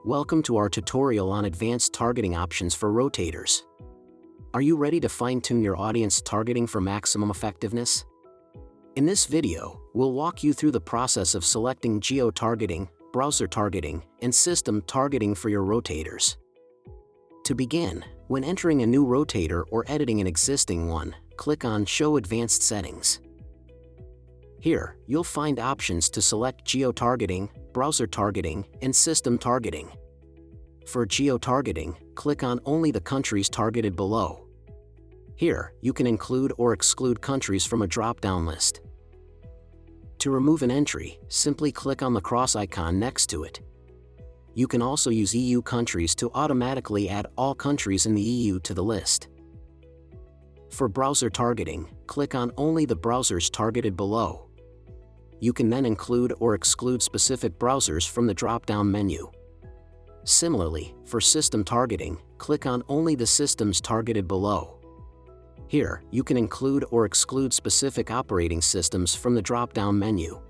Welcome to our tutorial on advanced targeting options for rotators. Are you ready to fine-tune your audience targeting for maximum effectiveness? In this video, we'll walk you through the process of selecting geo-targeting, browser targeting, and system targeting for your rotators. To begin, when entering a new rotator or editing an existing one, click on Show Advanced Settings. Here, you'll find options to select geo-targeting, browser targeting, and system targeting. For geo-targeting, click on only the countries targeted below. Here, you can include or exclude countries from a drop-down list. To remove an entry, simply click on the cross icon next to it. You can also use EU countries to automatically add all countries in the EU to the list. For browser targeting, click on only the browsers targeted below. You can then include or exclude specific browsers from the drop-down menu. Similarly, for system targeting, click on only the systems targeted below. Here, you can include or exclude specific operating systems from the drop-down menu.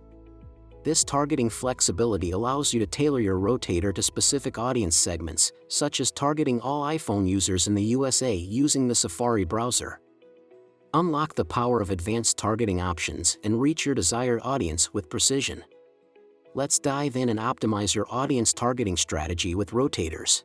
This targeting flexibility allows you to tailor your rotator to specific audience segments, such as targeting all iPhone users in the USA using the Safari browser. Unlock the power of advanced targeting options and reach your desired audience with precision. Let's dive in and optimize your audience targeting strategy with rotators.